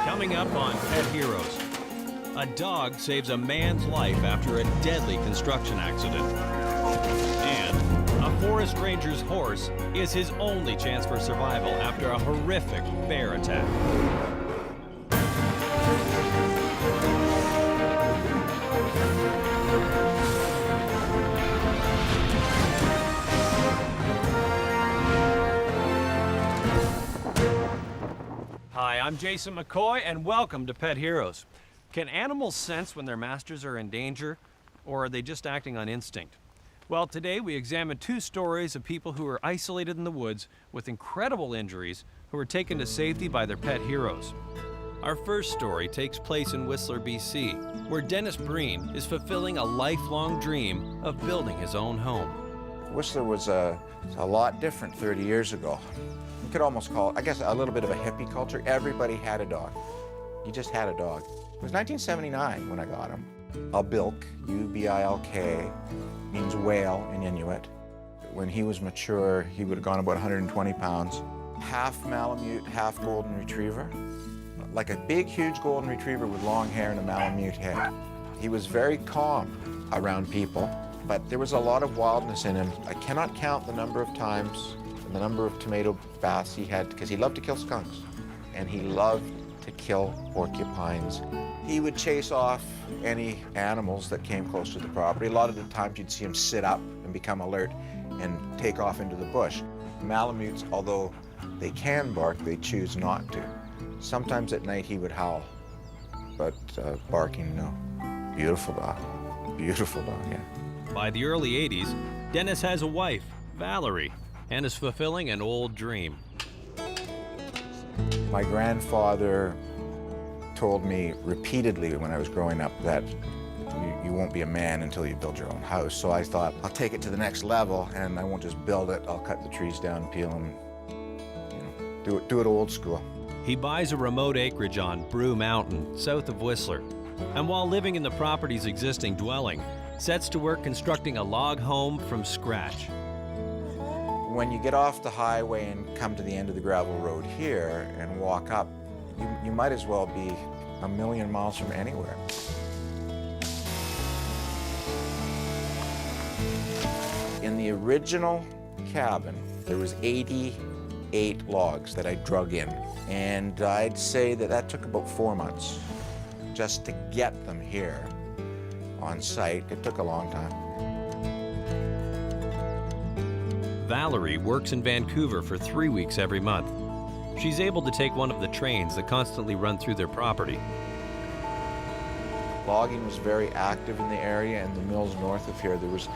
Coming up on Pet Heroes, a dog saves a man's life after a deadly construction accident. And a forest ranger's horse is his only chance for survival after a horrific bear attack. Hi, I'm Jason McCoy, and welcome to Pet Heroes. Can animals sense when their masters are in danger, or are they just acting on instinct? Well, today we examine two stories of people who are isolated in the woods with incredible injuries who are taken to safety by their pet heroes. Our first story takes place in Whistler, BC, where Dennis Breen is fulfilling a lifelong dream of building his own home. Whistler was a lot different 30 years ago. You could almost call it, I guess, a little bit of a hippie culture. Everybody had a dog. You just had a dog. It was 1979 when I got him. Albolt, U-B-I-L-K, means whale in Inuit. When he was mature, he would have gone about 120 pounds. Half Malamute, half Golden Retriever. Like a big, huge Golden Retriever with long hair and a Malamute head. He was very calm around people, but there was a lot of wildness in him. I cannot count the number of times and the number of tomato baths he had, because he loved to kill skunks, and he loved to kill porcupines. He would chase off any animals that came close to the property. A lot of the times you'd see him sit up and become alert and take off into the bush. Malamutes, although they can bark, they choose not to. Sometimes at night he would howl, but barking, no. Beautiful dog, yeah. By the early 80s, Dennis has a wife, Valerie, and is fulfilling an old dream. My grandfather told me repeatedly when I was growing up that you won't be a man until you build your own house. So I thought, I'll take it to the next level, and I won't just build it. I'll cut the trees down, peel them, do it old school. He buys a remote acreage on Brew Mountain, south of Whistler, and while living in the property's existing dwelling, sets to work constructing a log home from scratch. When you get off the highway and come to the end of the gravel road here and walk up, you might as well be a million miles from anywhere. In the original cabin, there was 88 logs that I drug in, and I'd say that took about 4 months just to get them here on site. It took a long time. Valerie works in Vancouver for 3 weeks every month. She's able to take one of the trains that constantly run through their property. Logging was very active in the area, and the mills north of here, there was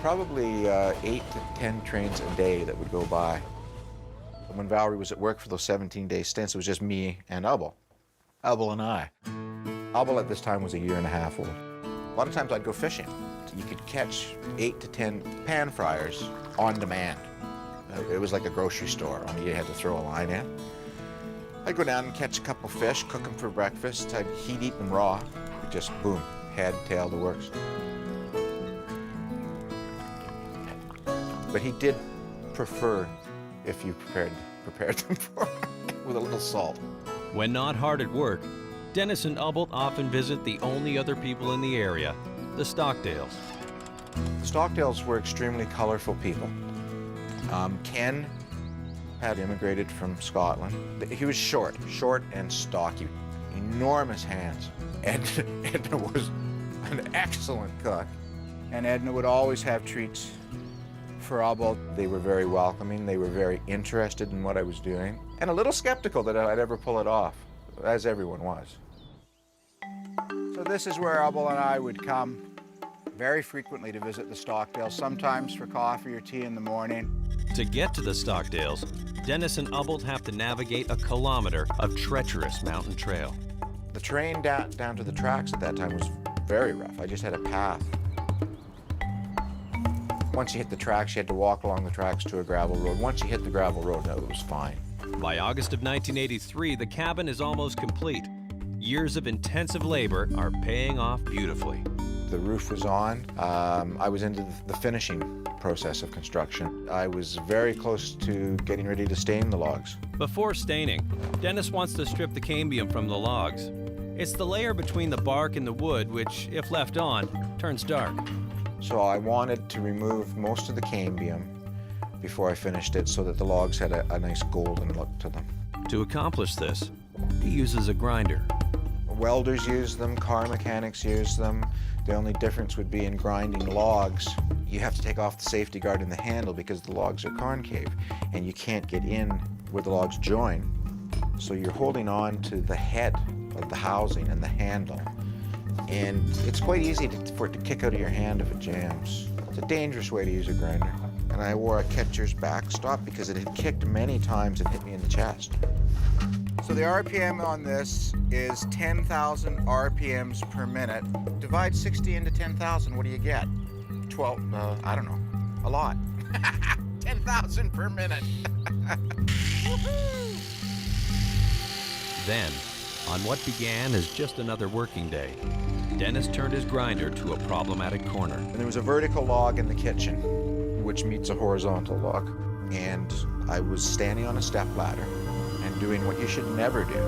probably 8 to 10 trains a day that would go by. When Valerie was at work for those 17-day stints, it was just me and Albolt and I. Albolt at this time was 1.5 years old. A lot of times I'd go fishing. You could catch 8 to 10 pan fryers on demand. It was like a grocery store, only you had to throw a line in. I'd go down and catch a couple fish, cook them for breakfast. He'd eat them raw. Just boom, head, tail, the works. But he did prefer if you prepared them for him with a little salt. When not hard at work, Dennis and Albolt often visit the only other people in the area, the Stockdales. The Stockdales were extremely colorful people. Ken had immigrated from Scotland. He was short and stocky, enormous hands. Edna was an excellent cook. And Edna would always have treats for Albolt. They were very welcoming. They were very interested in what I was doing, and a little skeptical that I'd ever pull it off, as everyone was. So this is where Albolt and I would come very frequently to visit the Stockdales, sometimes for coffee or tea in the morning. To get to the Stockdales, Dennis and Albolt have to navigate a kilometer of treacherous mountain trail. The terrain down to the tracks at that time was very rough. I just had a path. Once you hit the tracks, you had to walk along the tracks to a gravel road. Once you hit the gravel road, no, it was fine. By August of 1983, the cabin is almost complete. Years of intensive labor are paying off beautifully. The roof was on. I was into the finishing process of construction. I was very close to getting ready to stain the logs. Before staining, Dennis wants to strip the cambium from the logs. It's the layer between the bark and the wood which, if left on, turns dark. So I wanted to remove most of the cambium before I finished it so that the logs had a nice golden look to them. To accomplish this, he uses a grinder. Welders use them, car mechanics use them. The only difference would be in grinding logs. You have to take off the safety guard in the handle because the logs are concave and you can't get in where the logs join. So you're holding on to the head of the housing and the handle. And it's quite easy for it to kick out of your hand if it jams. It's a dangerous way to use a grinder. And I wore a catcher's backstop because it had kicked many times and hit me in the chest. So the RPM on this is 10,000 RPMs per minute. Divide 60 into 10,000, what do you get? 12, I don't know, a lot. 10,000 per minute. Then, on what began as just another working day, Dennis turned his grinder to a problematic corner. And there was a vertical log in the kitchen, which meets a horizontal log. And I was standing on a step ladder and doing what you should never do.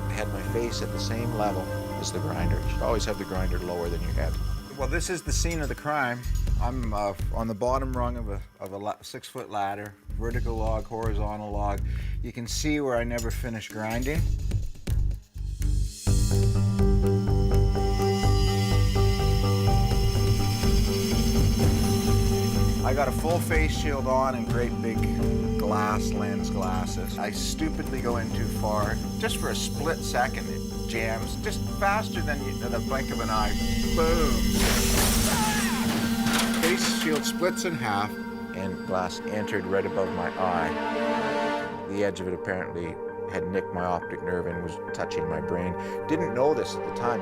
I had my face at the same level as the grinder. You should always have the grinder lower than your head. Well, this is the scene of the crime. I'm on the bottom rung of a 6-foot ladder, vertical log, horizontal log. You can see where I never finished grinding. I got a full face shield on and great big glass lens glasses. I stupidly go in too far. Just for a split second, it jams, just faster than the blink of an eye. Boom! Face shield splits in half and glass entered right above my eye. The edge of it apparently had nicked my optic nerve and was touching my brain. Didn't know this at the time.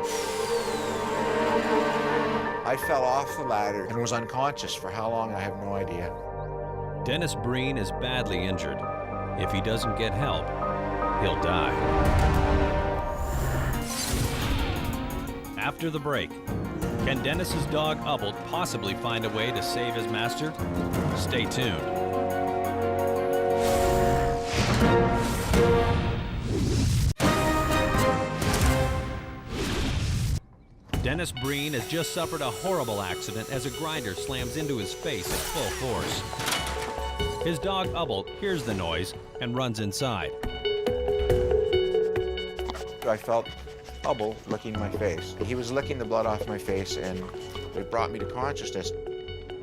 I fell off the ladder and was unconscious for how long, I have no idea. Dennis Breen is badly injured. If he doesn't get help, he'll die. After the break, can Dennis's dog Albolt possibly find a way to save his master? Stay tuned. Dennis Breen has just suffered a horrible accident as a grinder slams into his face at full force. His dog Albolt hears the noise and runs inside. I felt Albolt licking my face. He was licking the blood off my face and it brought me to consciousness.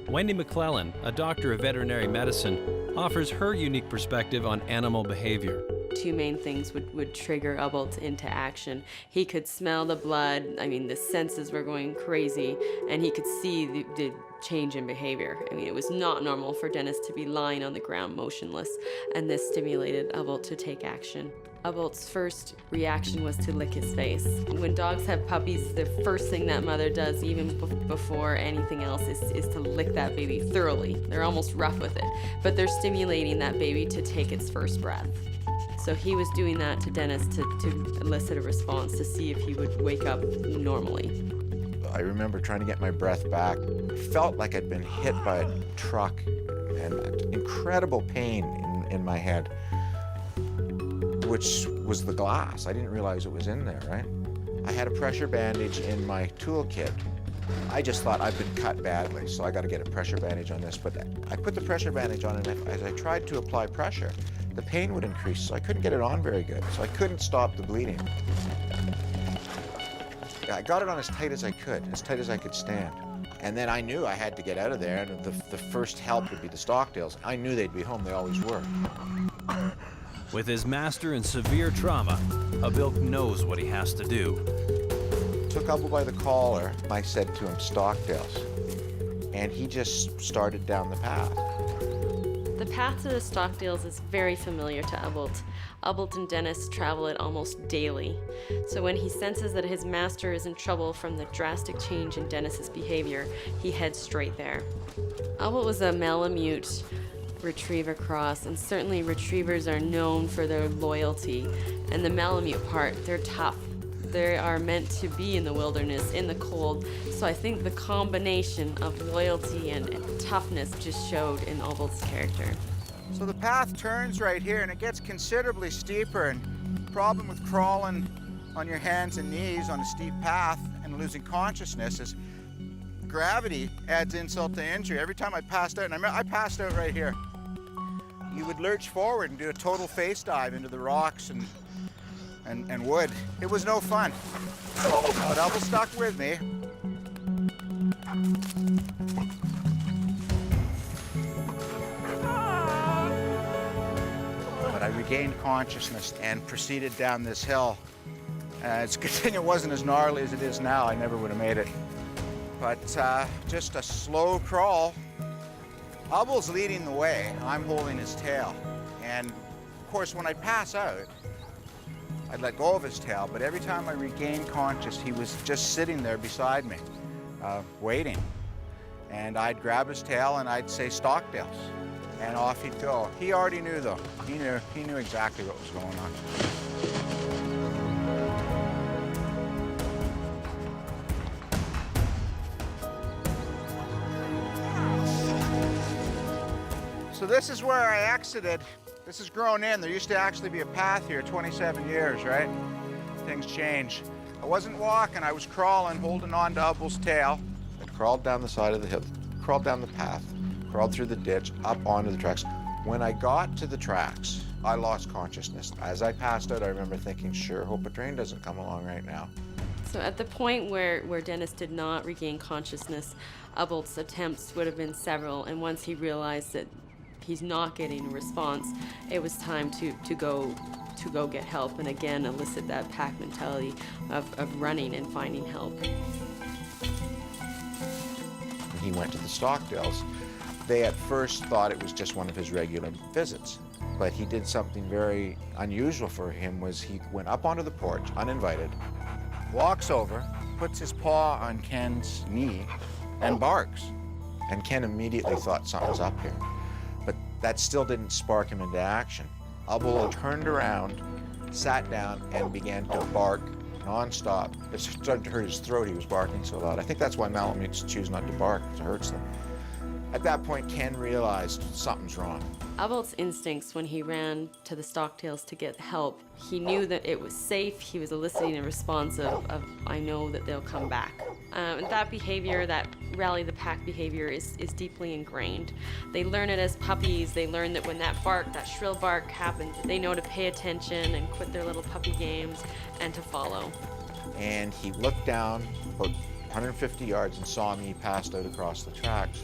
Wendy McClellan, a doctor of veterinary medicine, offers her unique perspective on animal behavior. Two main things would trigger Albolt into action. He could smell the blood, I mean, the senses were going crazy, and he could see the change in behavior. I mean, it was not normal for Dennis to be lying on the ground motionless, and this stimulated Albolt to take action. Albolt's first reaction was to lick his face. When dogs have puppies, the first thing that mother does, even before anything else, is to lick that baby thoroughly. They're almost rough with it, but they're stimulating that baby to take its first breath. So he was doing that to Dennis to elicit a response to see if he would wake up normally. I remember trying to get my breath back. It felt like I'd been hit by a truck and incredible pain in my head, which was the glass. I didn't realize it was in there, right? I had a pressure bandage in my toolkit. I just thought I've been cut badly, so I got to get a pressure bandage on this. But I put the pressure bandage on, and as I tried to apply pressure, the pain would increase, so I couldn't get it on very good. So I couldn't stop the bleeding. I got it on as tight as I could stand. And then I knew I had to get out of there, and the first help would be the Stockdales. I knew they'd be home, they always were. With his master in severe trauma, Albolt knows what he has to do. Took Albolt by the collar, I said to him, Stockdales. And he just started down the path. The path to the Stockdales is very familiar to Albolt. Albolt and Dennis travel it almost daily. So when he senses that his master is in trouble from the drastic change in Dennis's behavior, he heads straight there. Albolt was a Malamute retriever cross, and certainly retrievers are known for their loyalty. And the Malamute part, they're tough. They are meant to be in the wilderness, in the cold. So I think the combination of loyalty and toughness just showed in Albolt's character. So the path turns right here, and it gets considerably steeper. And the problem with crawling on your hands and knees on a steep path and losing consciousness is gravity adds insult to injury. Every time I passed out, and I passed out right here, you would lurch forward and do a total face dive into the rocks and wood. It was no fun. But Albolt stuck with me. But I regained consciousness and proceeded down this hill. It's a good thing it wasn't as gnarly as it is now. I never would have made it. But just a slow crawl. Albolt's leading the way. I'm holding his tail. And of course, when I pass out, I'd let go of his tail, but every time I regained conscious, he was just sitting there beside me, waiting. And I'd grab his tail and I'd say, "Stockdales," and off he'd go. He already knew, though. He knew exactly what was going on. So this is where I exited. This is grown in. There used to actually be a path here 27 years, right? Things change. I wasn't walking, I was crawling, holding on to Albolt's tail. I crawled down the side of the hill, crawled down the path, crawled through the ditch, up onto the tracks. When I got to the tracks, I lost consciousness. As I passed out, I remember thinking, sure, hope a train doesn't come along right now. So at the point where Dennis did not regain consciousness, Albolt's attempts would have been several, and once he realized that he's not getting a response, it was time to go get help, and again elicit that pack mentality of running and finding help. When he went to the Stockdales, they at first thought it was just one of his regular visits. But he did something very unusual for him. Was he went up onto the porch, uninvited, Walks over, puts his paw on Ken's knee, and barks. and Ken immediately thought something's up here. But that still didn't spark him into action. Albolt turned around, sat down, and began to bark nonstop. It started to hurt his throat. He was barking so loud. I think that's why Malamutes choose not to bark, because it hurts them. At that point, Ken realized something's wrong. Albolt's instincts when he ran to the Stockdales to get help, he knew that it was safe. He was eliciting a response of I know that they'll come back. And that behavior, that rally the pack behavior is deeply ingrained. They learn it as puppies. They learn that when that bark, that shrill bark happens, they know to pay attention and quit their little puppy games and to follow. And he looked down about 150 yards and saw me passed out across the tracks.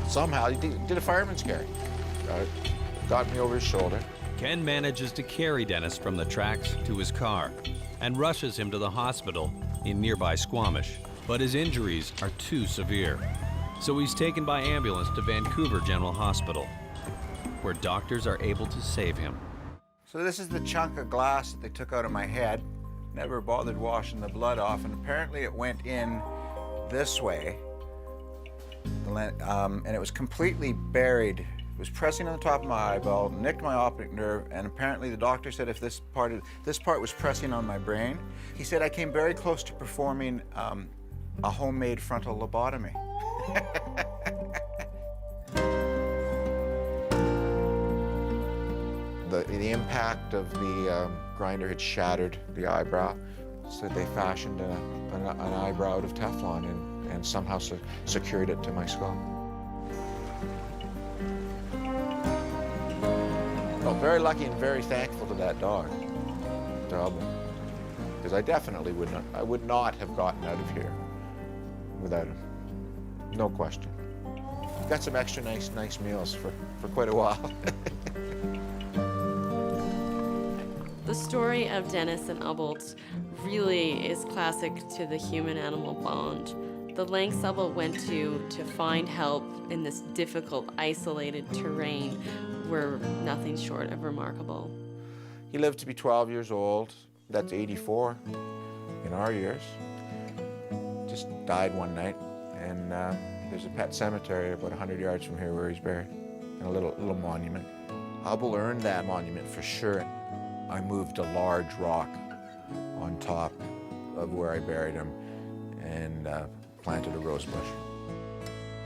Somehow he did a fireman's carry. Got me over his shoulder. Ken manages to carry Dennis from the tracks to his car and rushes him to the hospital in nearby Squamish. But his injuries are too severe, so he's taken by ambulance to Vancouver General Hospital, where doctors are able to save him. So this is the chunk of glass that they took out of my head. Never bothered washing the blood off, and apparently it went in this way. And it was completely buried. It was pressing on the top of my eyeball, nicked my optic nerve, and apparently the doctor said if this part was pressing on my brain, he said I came very close to performing a homemade frontal lobotomy. The impact of the grinder had shattered the eyebrow, so they fashioned an eyebrow out of Teflon and somehow secured it to my skull. Felt very lucky and very thankful to that dog, to Albolt, because I definitely would not have gotten out of here without him, no question. Got some extra nice meals for quite a while. The story of Dennis and Albolt really is classic to the human-animal bond. The lengths Albolt went to find help in this difficult, isolated terrain were nothing short of remarkable. He lived to be 12 years old. That's 84 in our years. Just died one night, and there's a pet cemetery about 100 yards from here where he's buried, and a little monument. Albolt earned that monument for sure. I moved a large rock on top of where I buried him and planted a rose bush.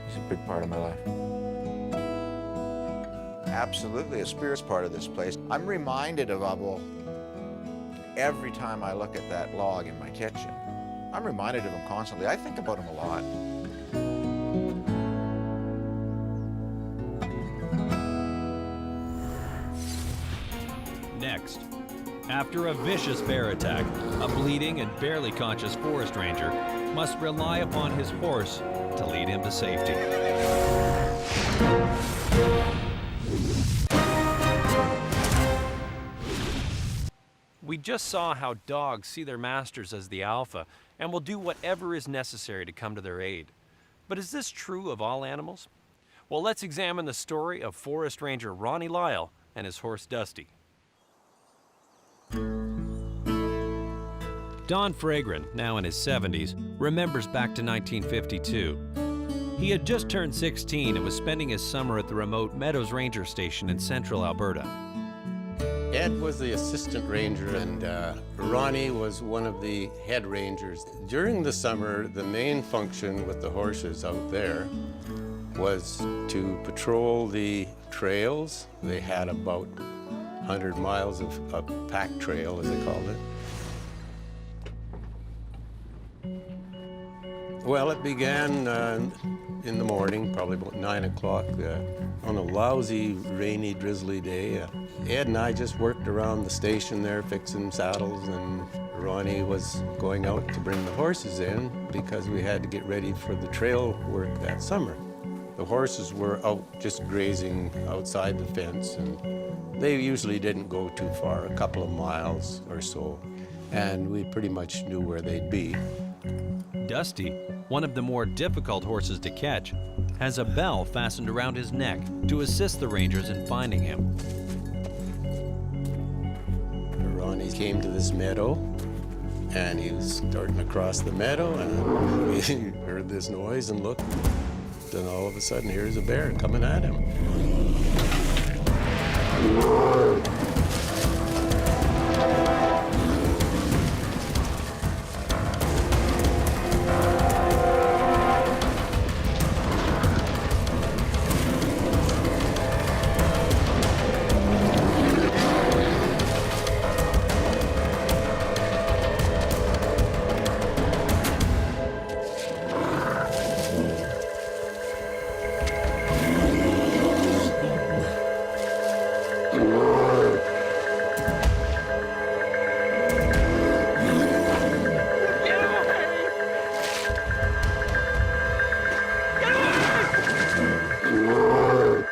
He's a big part of my life. Absolutely, a spirit's part of this place. I'm reminded of Albolt every time I look at that log in my kitchen. I'm reminded of him constantly. I think about him a lot. Next, after a vicious bear attack, a bleeding and barely conscious forest ranger must rely upon his horse to lead him to safety. We just saw how dogs see their masters as the alpha and will do whatever is necessary to come to their aid. But is this true of all animals? Well, let's examine the story of Forest Ranger Ronnie Lyle and his horse Dusty. Don Fragran, now in his 70s, remembers back to 1952. He had just turned 16 and was spending his summer at the remote Meadows Ranger Station in central Alberta. Ed was the assistant ranger, and Ronnie was one of the head rangers. During the summer, the main function with the horses out there was to patrol the trails. They had about 100 miles of a pack trail, as they called it. Well, it began in the morning, probably about 9 o'clock, on a lousy, rainy, drizzly day. Ed and I just worked around the station there, fixing saddles, and Ronnie was going out to bring the horses in because we had to get ready for the trail work that summer. The horses were out just grazing outside the fence, and they usually didn't go too far, a couple of miles or so, and we pretty much knew where they'd be. Dusty, one of the more difficult horses to catch, has a bell fastened around his neck to assist the rangers in finding him. Ronnie came to this meadow, and he was starting across the meadow, and he heard this noise and looked, and all of a sudden here's a bear coming at him.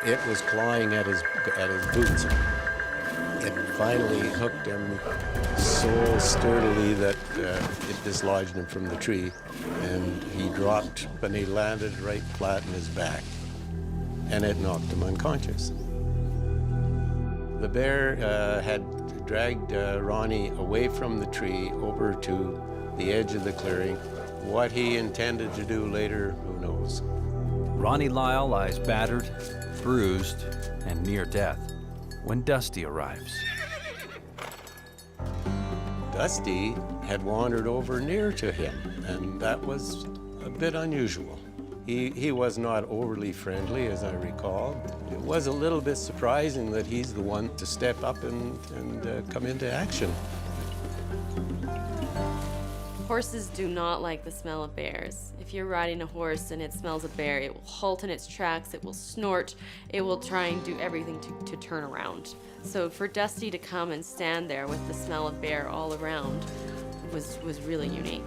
It was clawing at his boots. It finally hooked him so sturdily that it dislodged him from the tree, and he dropped, and he landed right flat in his back, and it knocked him unconscious. The bear had dragged Ronnie away from the tree over to the edge of the clearing. What he intended to do later, who knows? Ronnie Lyle lies battered, bruised, and near death when Dusty arrives. Dusty had wandered over near to him, and that was a bit unusual. He was not overly friendly, as I recall. It was a little bit surprising that he's the one to step up and come into action. Horses do not like the smell of bears. If you're riding a horse and it smells a bear, it will halt in its tracks, it will snort, it will try and do everything to turn around. So for Dusty to come and stand there with the smell of bear all around was really unique.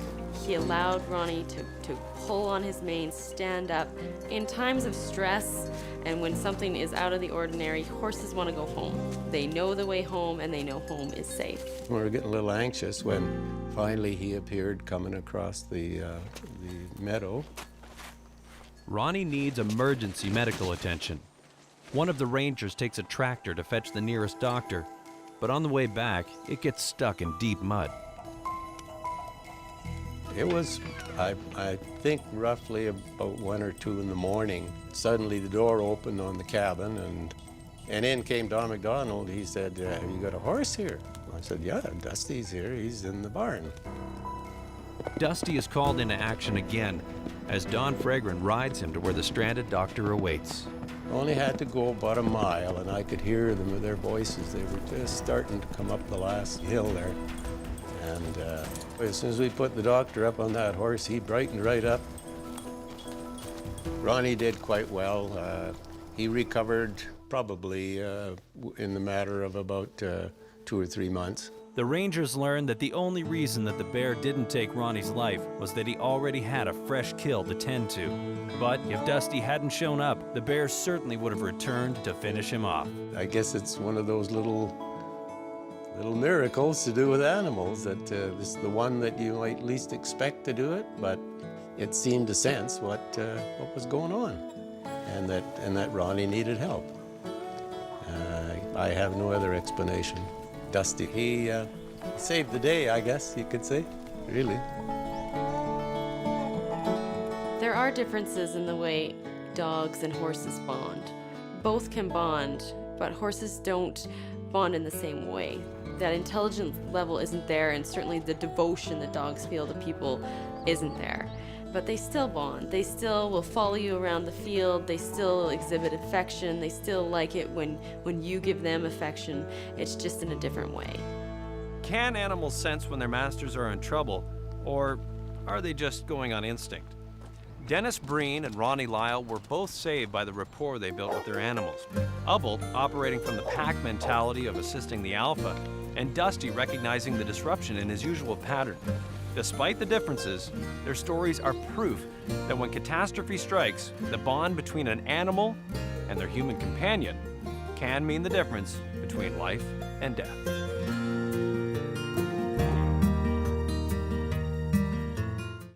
He allowed Ronnie to pull on his mane, stand up. In times of stress and when something is out of the ordinary, horses want to go home. They know the way home and they know home is safe. We were getting a little anxious when finally he appeared coming across the meadow. Ronnie needs emergency medical attention. One of the rangers takes a tractor to fetch the nearest doctor, but on the way back, it gets stuck in deep mud. It was, I think, roughly about 1 or 2 in the morning. Suddenly the door opened on the cabin, and And in came Don McDonald. He said, have you got a horse here? I said, yeah, Dusty's here. He's in the barn. Dusty is called into action again as Don Fragran rides him to where the stranded doctor awaits. Only had to go about a mile, and I could hear them, their voices. They were just starting to come up the last hill there. And as soon as we put the doctor up on that horse, he brightened right up. Ronnie did quite well. He recovered probably in the matter of about 2 or 3 months. The Rangers learned that the only reason that the bear didn't take Ronnie's life was that he already had a fresh kill to tend to. But if Dusty hadn't shown up, the bear certainly would have returned to finish him off. I guess it's one of those little miracles to do with animals, that this is the one that you might least expect to do it, but it seemed to sense what was going on, and that Ronnie needed help. I have no other explanation. Dusty, he saved the day, I guess you could say, really. There are differences in the way dogs and horses bond. Both can bond, but horses don't bond in the same way. That intelligence level isn't there, and certainly the devotion that dogs feel to people isn't there. But they still bond. They still will follow you around the field. They still exhibit affection. They still like it when you give them affection. It's just in a different way. Can animals sense when their masters are in trouble, or are they just going on instinct? Dennis Breen and Ronnie Lyle were both saved by the rapport they built with their animals. Albolt operating from the pack mentality of assisting the alpha, and Dusty recognizing the disruption in his usual pattern. Despite the differences, their stories are proof that when catastrophe strikes, the bond between an animal and their human companion can mean the difference between life